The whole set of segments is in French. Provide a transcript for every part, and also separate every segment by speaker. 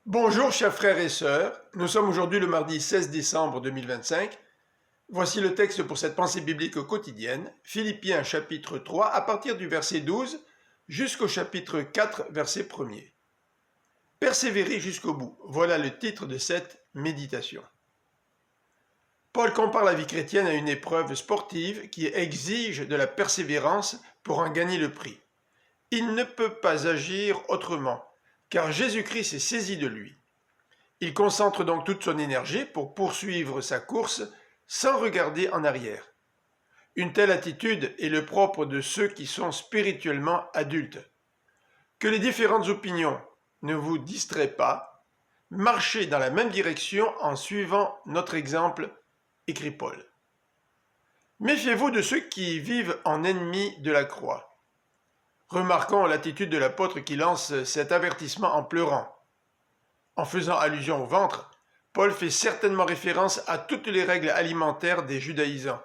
Speaker 1: Bonjour chers frères et sœurs, nous sommes aujourd'hui le mardi 16 décembre 2025. Voici le texte pour cette pensée biblique quotidienne, Philippiens chapitre 3 à partir du verset 12 jusqu'au chapitre 4 verset 1er. Persévérer jusqu'au bout, voilà le titre de cette méditation. Paul compare la vie chrétienne à une épreuve sportive qui exige de la persévérance pour en gagner le prix. Il ne peut pas agir autrement, car Jésus-Christ est saisi de lui. Il concentre donc toute son énergie pour poursuivre sa course sans regarder en arrière. Une telle attitude est le propre de ceux qui sont spirituellement adultes. Que les différentes opinions ne vous distraient pas, marchez dans la même direction en suivant notre exemple, écrit Paul. Méfiez-vous de ceux qui vivent en ennemis de la croix. Remarquons l'attitude de l'apôtre qui lance cet avertissement en pleurant. En faisant allusion au ventre, Paul fait certainement référence à toutes les règles alimentaires des judaïsants.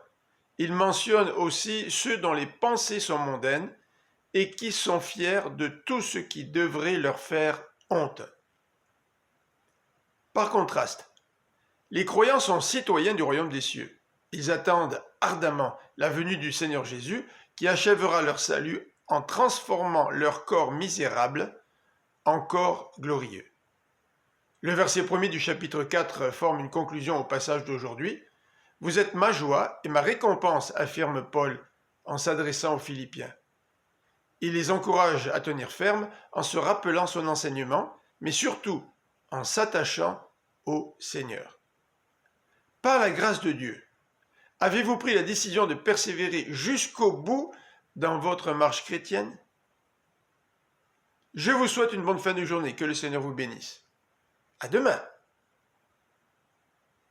Speaker 1: Il mentionne aussi ceux dont les pensées sont mondaines et qui sont fiers de tout ce qui devrait leur faire honte. Par contraste, les croyants sont citoyens du royaume des cieux. Ils attendent ardemment la venue du Seigneur Jésus qui achèvera leur salut en transformant leur corps misérable en corps glorieux. Le verset 1er du chapitre 4 forme une conclusion au passage d'aujourd'hui. « Vous êtes ma joie et ma récompense », affirme Paul en s'adressant aux Philippiens. Il les encourage à tenir ferme en se rappelant son enseignement, mais surtout en s'attachant au Seigneur. Par la grâce de Dieu, avez-vous pris la décision de persévérer jusqu'au bout dans votre marche chrétienne? Je vous souhaite une bonne fin de journée, que le Seigneur vous bénisse. À demain!